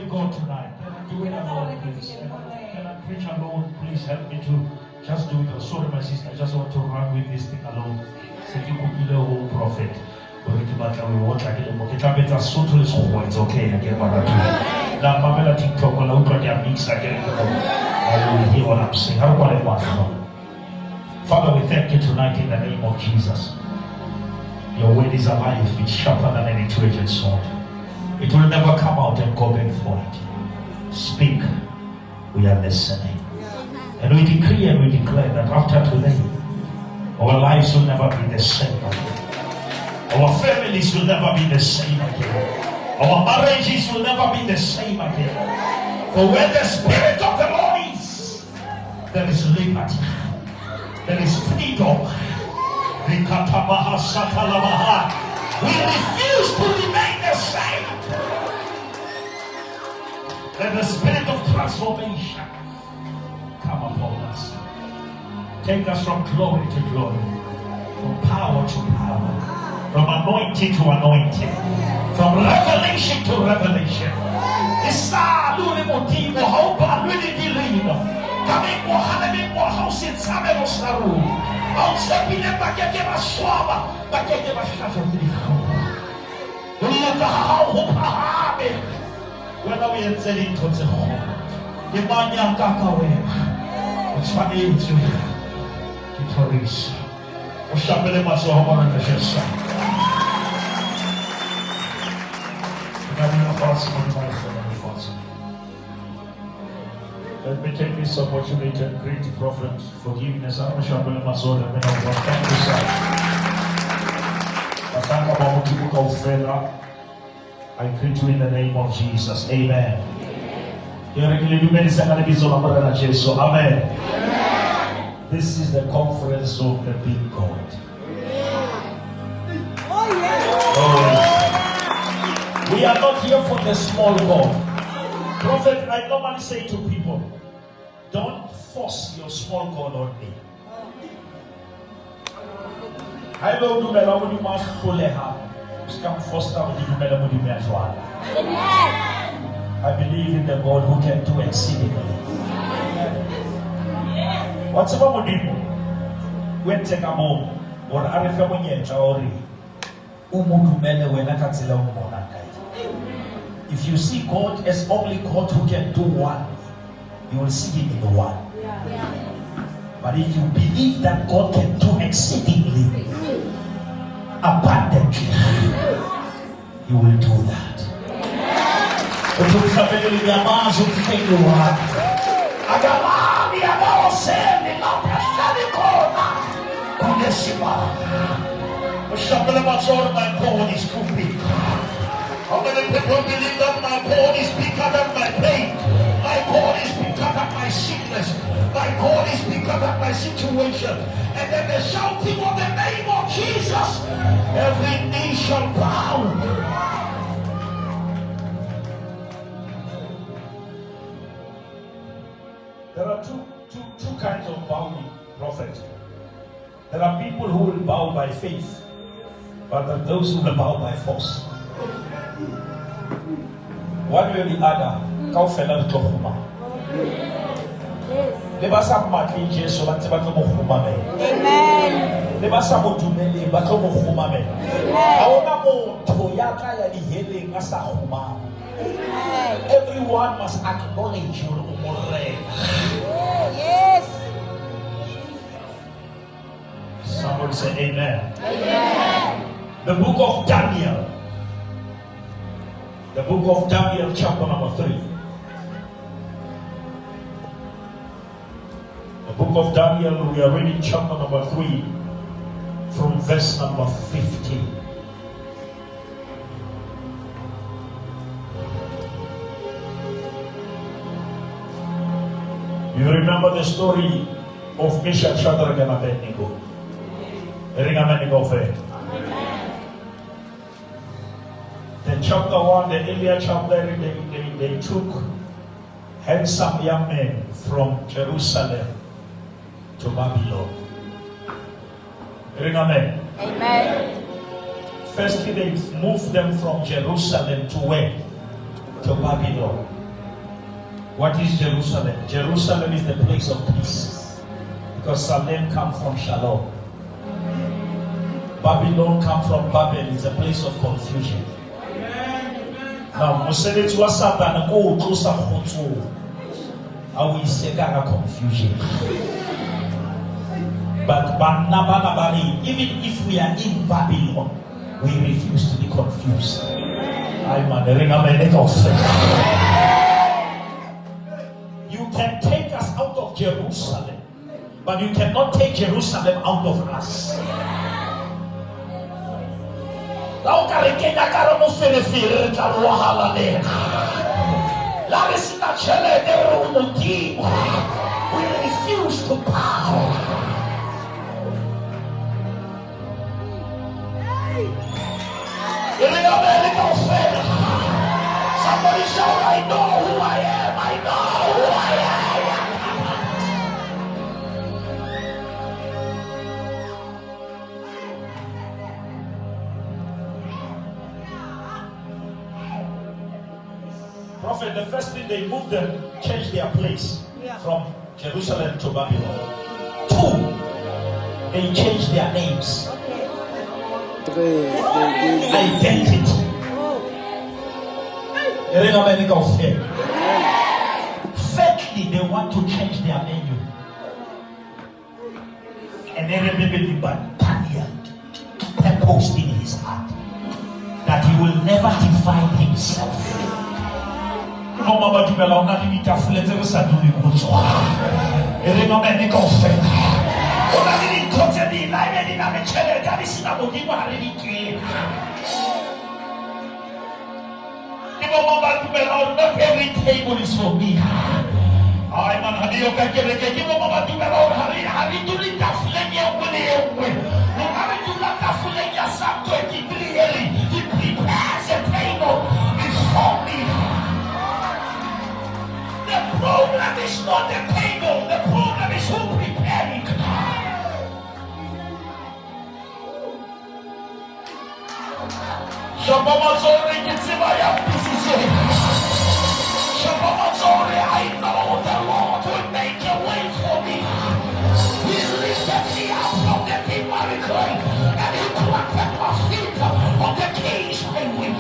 God tonight. Can I do it alone, please? Can I preach alone? Please help me to just do it. Sorry, my sister, I just want to run with this thing alone. Say you could be the whole prophet. It's okay, I get what I'm doing. Now, Pamela TikTok, I will mix again. I will hear what I'm saying. How about it? Father, we thank you tonight in the name of Jesus. Your word is alive, it's sharper than any two-edged sword. It will never come out and go back for it. Speak, we are listening. And we decree and we declare that after today, our lives will never be the same again. Our families will never be the same again. Our marriages will never be the same again. For where the Spirit of the Lord is, there is liberty. There is freedom. We refuse to remain the same. Let the Spirit of transformation come upon us. Take us from glory to glory, from power to power, from anointing to anointing, from revelation to revelation. Whether we are selling to the home, the money and kakaway, it's funny to Tories. Or Shabele Maso Homer and the Shessa. Let me take this opportunity and greet the prophet forgiveness. I'm Shabele Maso and the God. Thank you, sir. I greet you in the name of Jesus. Amen. Amen. This is the conference of the big God. Oh, we are not here for the small God. Prophet, I normally say to people, don't force your small God on me. I will do better when you must pull a hand. I believe in the God who can do exceedingly. What's about you? When take a moment, or I refer when you're Jaori, if you see God as only God who can do one, you will see Him in the one. But if you believe that God can do exceedingly, abundantly, you will do that. My God is too big. How many people believe that my God is bigger than my pain? My God is bigger than my sickness. My God is bigger than my situation. And then the shouting of the name of Jesus, every knee shall bow. There are two kinds of bowing, prophet. There are people who will bow by faith, but there are those who will bow by force. One way or the other, kau fela to huma. Lebasa mati Jesu bantu bato mo huma me. Amen. Lebasa mo tumele bato mo huma me. Aona mo toyaka ya dihele ngasa huma. Everyone must acknowledge your umore. Yes. Someone say amen. Amen. The book of Daniel. The book of Daniel, chapter number 3. The book of Daniel, we are reading chapter number 3 from verse number 15. You remember the story of Meshach, Shadrach, and Abednego? The chapter 1, the earlier chapter, they took handsome young men from Jerusalem to Babylon. Amen. Amen. Firstly, they moved them from Jerusalem to where? To Babylon. What is Jerusalem? Jerusalem is the place of peace. Because Salem comes from Shalom. Babylon comes from Babel. It's a place of confusion. Now, Muslims was Satan go to Sahoto. I will say that confusion. But even if we are in Babylon, we refuse to be confused. You can take us out of Jerusalem, but you cannot take Jerusalem out of us. We refuse to bow. Somebody shout, I know who I am. I know who I am. Prophet, the first thing they moved them, changed their place from Jerusalem to Babylon. 2, they changed their names. Identity. Thirdly, they want to change their menu. And then remember Daniel purposed in his heart that he will never define himself. Not every table is for me. He prepares a table before me. The problem is not the table, the problem is who prepared it. I know the Lord will make a way for me. He lifted me up from the pit and He planted my feet on the King's highway.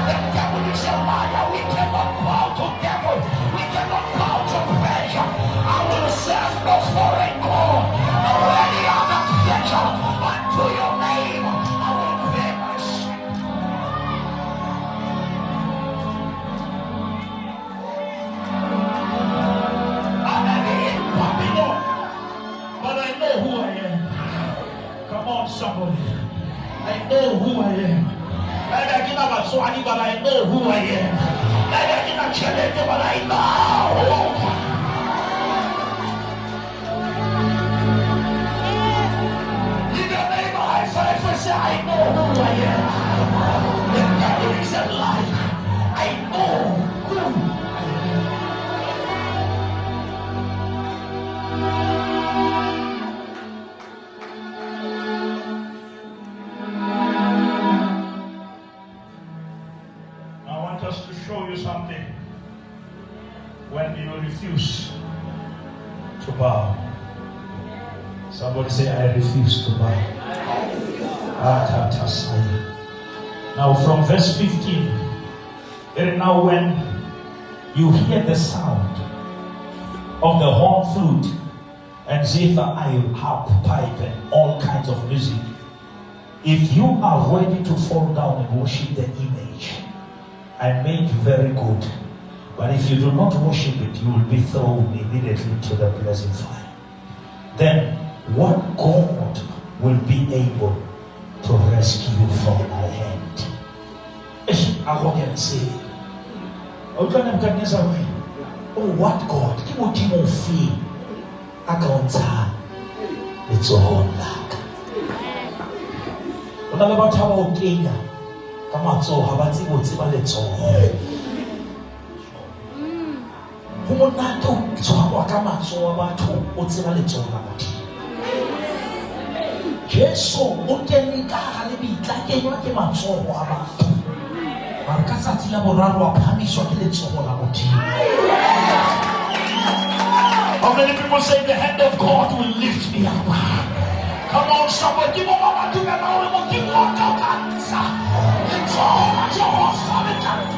The devil is a liar. We cannot bow to devil. We cannot bow to pressure. I will serve no foreign God. Or any other pleasure unto your name. I will pay my sin. I may be in Babylon, but I know who I am. Come on, somebody. I know who I am. But I know who I am. But I know. Give your neighbor high five and say, I know who I am. The devil is a liar. I know who I am. Something when you refuse to bow. Somebody say, I refuse to bow. Now from verse 15, and now when you hear the sound of the horn, flute, and zither, harp, pipe, and all kinds of music, if you are ready to fall down and worship the image I made very good, but if you do not worship it, you will be thrown immediately to the blazing fire. then what God will be able to rescue you from my hand? Arrogancy. Oh, what God? Give what you feel. I can't tell. It's all luck. When I about how Kenya, come on, so how about you? What's about it? Who would not do so? How come on, so about what's about it? Yes, so what can we be like? You came on so about. Markazati la boraro apamisho kile choko la moti. How many people say the hand of God will lift me up? Come on, somebody, give up what you know, give what you can. It's all at your hospitality.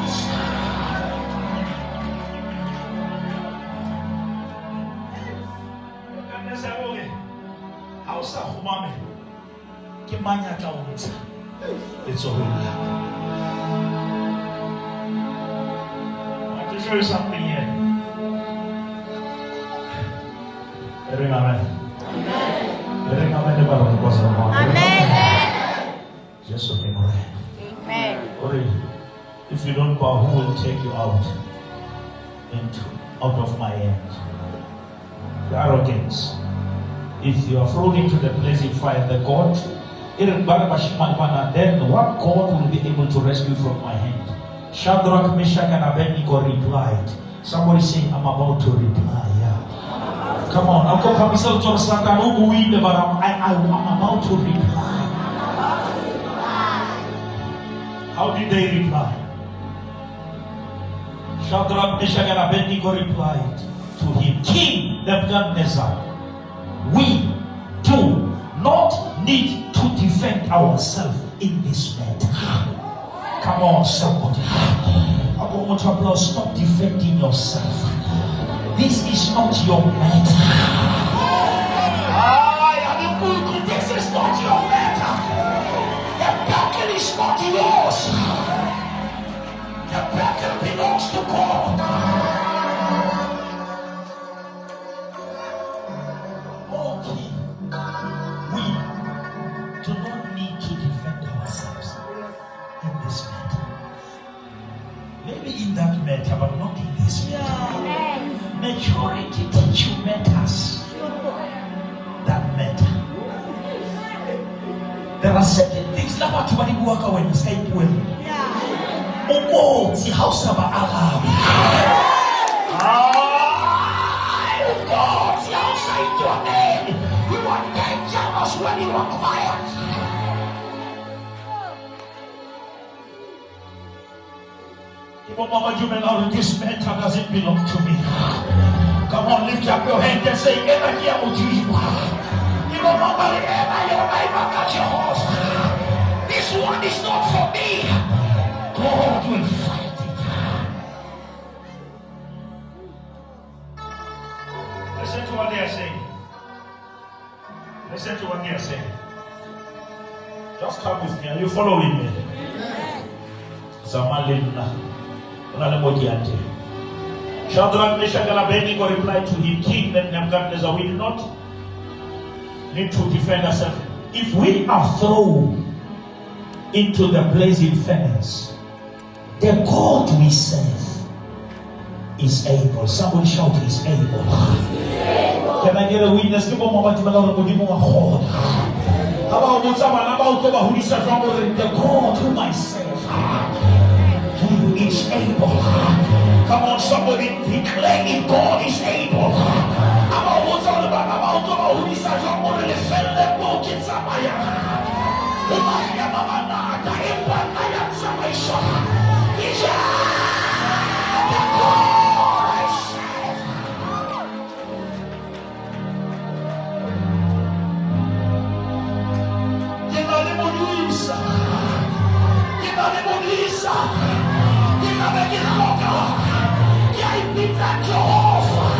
How's that, Humame? Kimanya Jones. It's all right. Show you something here. Amen. Amen. Just okay, amen. If you don't bow, who will take you out of my hand? The arrogance. If you are thrown into the blazing fire, the God, then what God will be able to rescue from my hand? Shadrach, Meshach, and Abednego replied. Somebody say, I'm about to reply. Yeah. Come on. I'm about to reply. How did they reply? Shadrach, Meshach, and Abednego replied to him, King Nebuchadnezzar, we do not need to defend ourselves in this matter. Come on, somebody. I want to applaud. Stop defending yourself. This is not your matter. This is not your matter. The battle is not yours. The battle belongs to God. Okay. We do not need to defend ourselves in this matter. Maybe in that matter, but not in this matter. Majority teach you matters. That matter. There are certain things that are to work when you say well. Oh, the house of Arab. Oh God, the outside your name. You are dangerous when you are quiet. Mama, you may know this matter doesn't belong to me. Come on, lift up your hand and say, Eva, here would you? Mama, Eva, your neighbor got your horse. This one is not for me. God will fight it. Listen to what they are saying. Listen to what they are saying. Just come with me. Are you following me? Zamalina. Shadrach, Meshach, and Abednego replied to him, King Nebuchadnezzar, we do not need to defend ourselves. If we are thrown into the blazing furnace, the God we serve is able. Somebody shout, is able. Can I get a witness? The God whom I serve, He is able. Come on, somebody declaring God is able. Jehovah,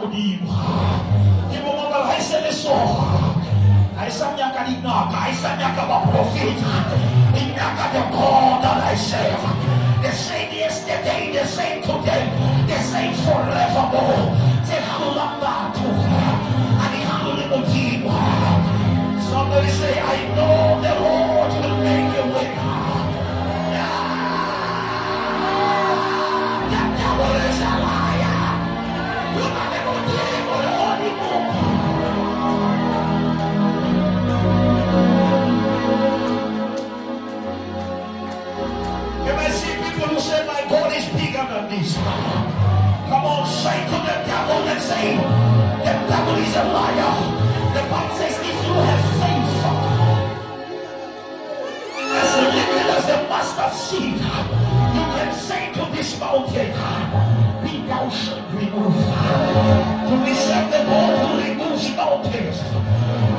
modimo. Ke mo mabala ha se le so. I sang Yakalina, I sang Yakaba prophet. In Yakaba God that I serve. The same yesterday, the same today, the same forevermore. Say Hulambatu. And the Hulimujim. Somebody say, I know the Lord will make a way. The devil is a liar. You are the Mujim or the Holy Book. Can I see people who say my God is bigger than this? Come on, say to the devil and say, the devil is a liar. The Bible says if you have faith as little as the mustard seed, you can say to this mountain, be thou shalt remove. To be serve the God who removes mountains.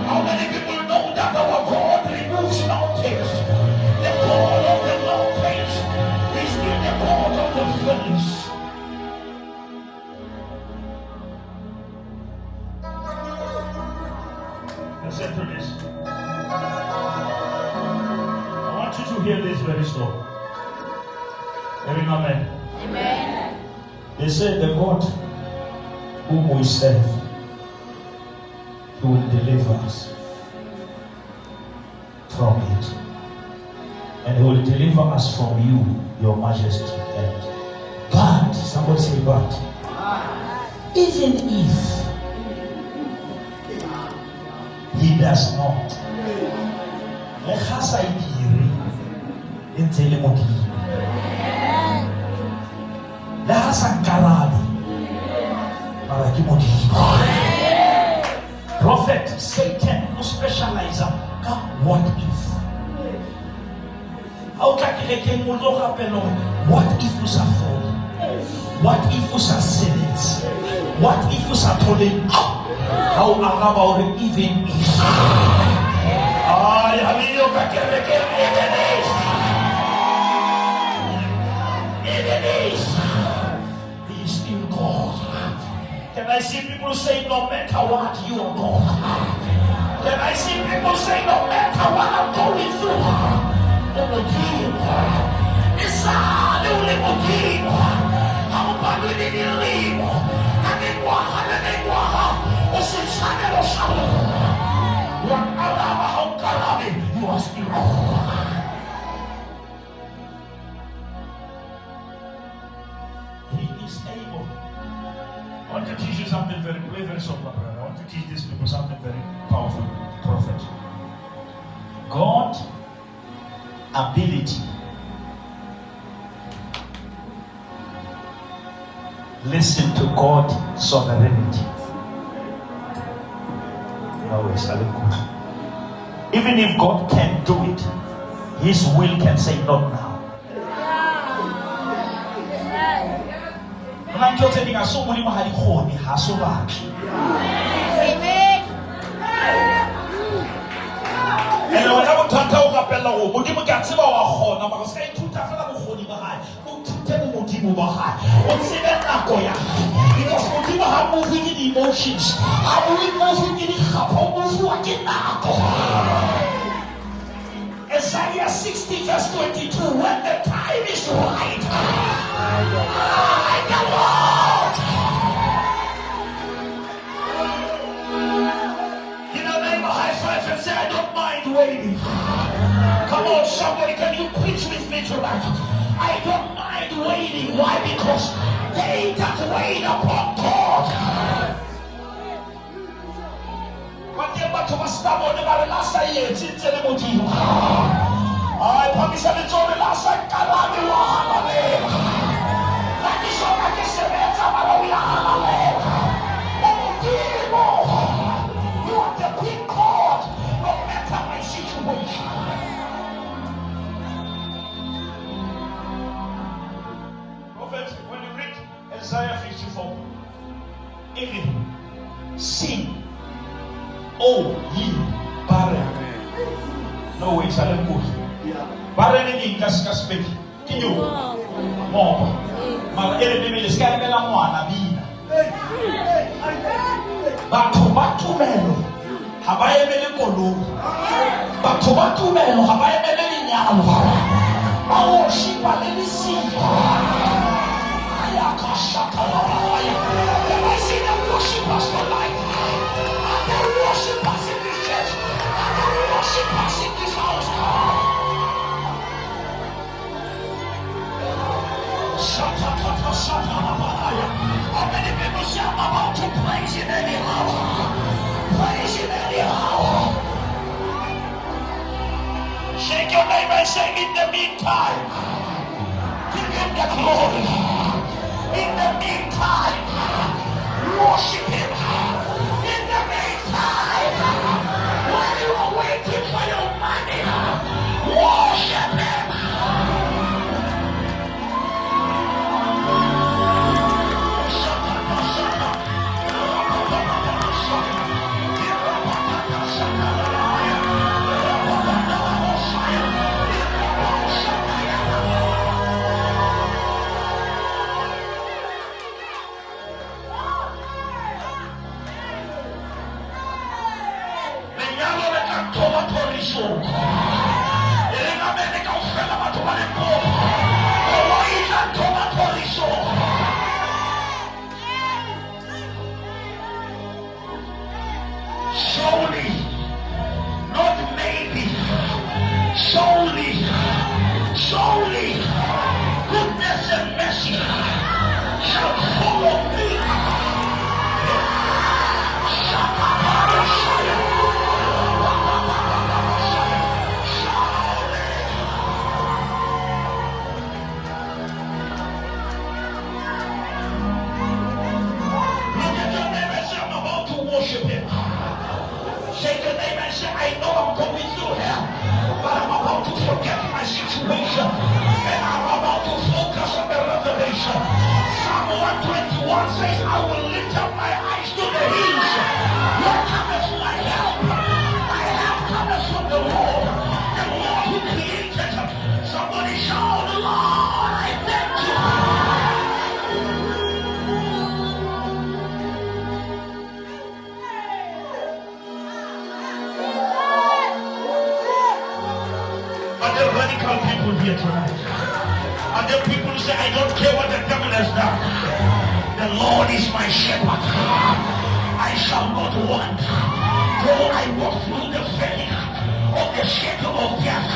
How many people know that our God removes mountains? The God of the mountains is still the God of the valleys. Listen to this. I want you to hear this very slow. Amen. Amen. They say the God whom we serve, He will deliver us from it. And He will deliver us from you, your majesty. But, somebody say but, even if He does not, prophet Satan who specializes on what if? What if you are falling? What if you are sinning? What if you are falling? How about even if? He is still God. Can I see people say no matter what you are God? Can I see people say no matter what I'm going through? It's a new motivo. I'm about to leave. I'm in Wahana. You are still He is able. I want to teach you something very simple, brother. I want to teach these people something very powerful, prophet. God ability. Listen to God sovereignty. Even if God can do it, His will can say not now. Because I'm moving in emotions. I'm moving in Isaiah 60 verse 22. When the time is right, the Lord. In the name of high five and say, I don't mind waiting. Come on, somebody, can you preach with me tonight? I don't mind waiting. Why? Because they that wait upon God. You are the big God, no matter my situation. When you read Isaiah 54, even sing, oh ye barren. No way, Salem good. Barren in Cascas Beck, Kinu, Mob, my enemy is Carmela Moana. batho ba tumelo ha ba emele koloi, batho ba tumelo ha ba emele lenyalo, ba worship le lesika. When I see them worshipers for life, and the worshipers in this church, and the worshipers in this house. How many people say I'm about to praise him anyhow? Praise him anyhow. Shake your neighbor and say, in the meantime, give him the glory. In the meantime, worship him. In the meantime, while you are waiting for your money, worship him. Surely, not maybe, surely, surely, goodness and mercy shall follow me. Look at your neighbor and say, I'm about to worship him. Shake your neighbor and say, I know I'm going through hell, but I'm about to forget my situation, and I'm about to focus on the revelation. Psalm 121 says, I will lift up my eyes to the hills. Where cometh my help? My help cometh from the Lord who created. Somebody shout, Lord, I thank you. Are there radical people here tonight? Are there people who say, I don't care what the devil has done? The Lord is my shepherd. I shall not want. Though I walk through the valley of the shadow of death,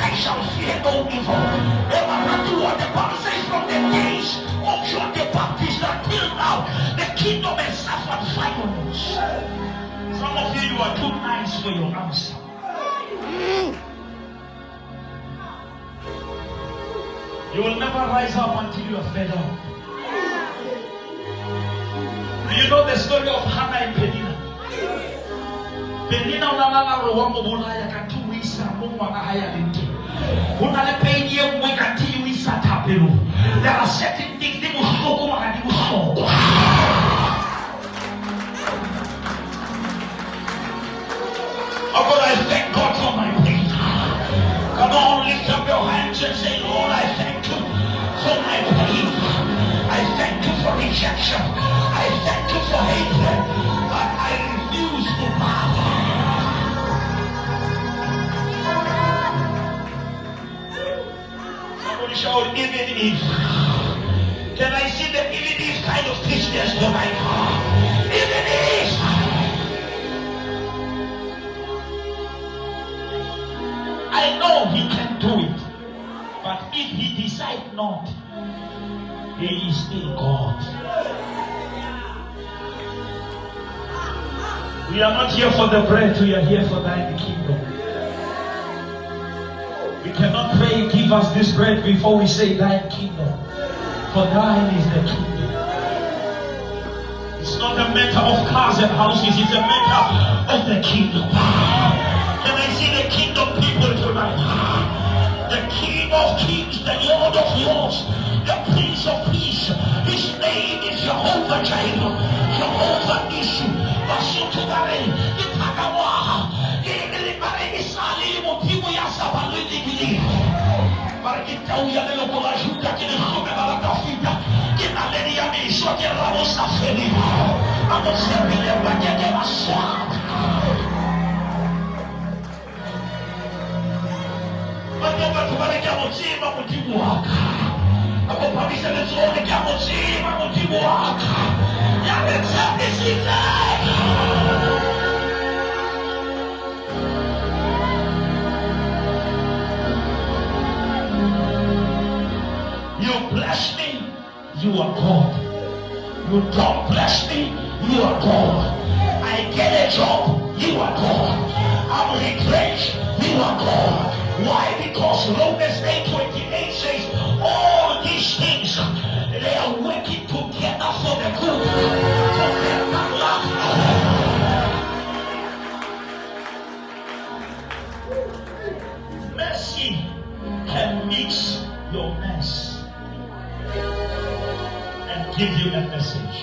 I shall fear no evil. No matter what the Bible says, from the days of John the Baptist until now, the kingdom has suffered violence. Some of you are too nice for your answer. You will never rise up until you are fed up. Do you know the story of Hannah and Penina? Penina unalala roho mbulaya katuwisa Mungu anahaya linti. Unalepedia mwekati wisa tapelu. There are certain things they must go kuma hadi musoko. Oh God, I thank God for my pain. Come on, lift up your hands and say, Lord, I thank you for my pain. I thank you for rejection. I thank you for hatred. But I refuse to bow. Somebody shout, even if. Can I see the even if kind of Christians tonight? Even if. I know he can do it. But if he decides not, he is still God. We are not here for the bread, we are here for thine kingdom. We cannot pray, give us this bread before we say thine kingdom. For thine is the kingdom. It's not a matter of cars and houses, it's a matter of the kingdom. Can I see the kingdom people tonight? The King of Kings, the Lord of Lords, the Prince of Peace. His name is Jehovah Jireh, Jehovah Nissi, Basutugare, Itakawa, Ilibare Isali, Motivo Yasabalini, Marquitauya de Locola Juca, que the Home Baracafita, que na Leria Misha, que Ramosa Felipe. You bless me, you are God. You don't bless me, you are God. I get a job, you are God. I'm retrenched, you are God. Why? Because Romans 8:28 says all these things, they are working together for the good. For them that love God. Mercy can mix your mess and give you a message.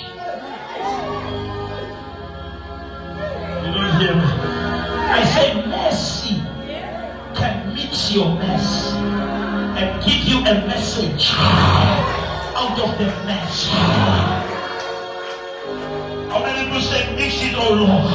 You don't hear me? I say mercy can mix your mess and give you a message out of the mess. How many people say mix it, oh Lord?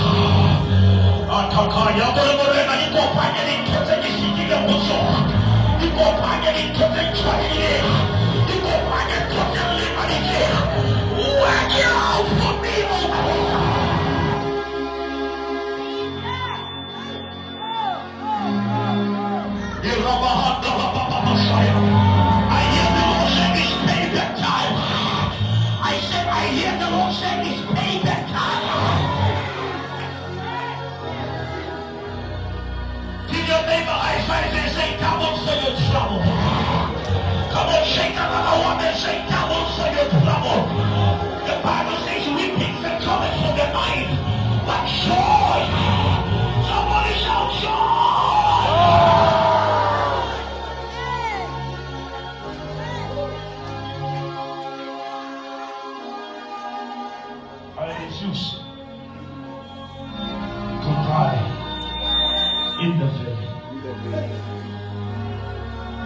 In the family.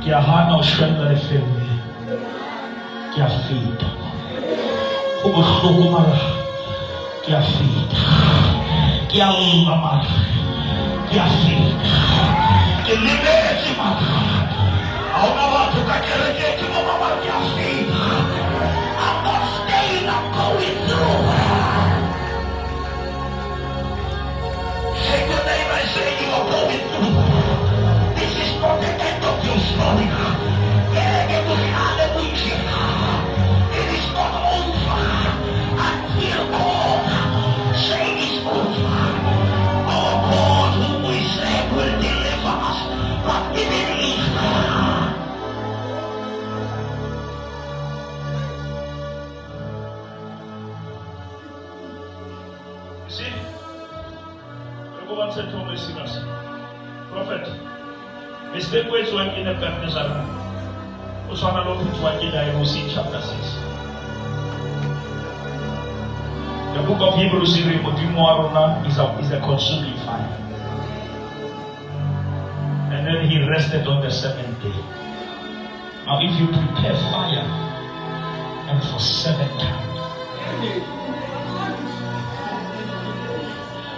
Che hanno scelto le femmine, che affida, come sciogomara, che affida, che allama, che affida, che libera, a una volta che regge mamma che affida. I'm not staying, I'm going through. Shake your name and say you are going through. This is not the end of your story. It is not over until God say it's over. Our God whom we serve will deliver us from even evil. You see? Everyone said to me, Prophet, mistake ways when in the Pernizara. Osana Lord to Hebrews chapter 6. The book of Hebrews is a consuming fire. And then he rested on the seventh day. Now if you prepare fire and for 7 times,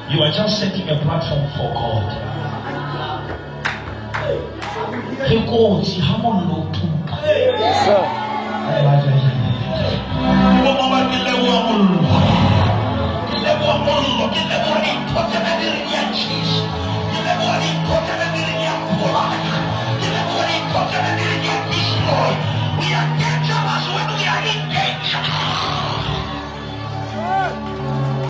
you are just setting a platform for God. He goes, how long?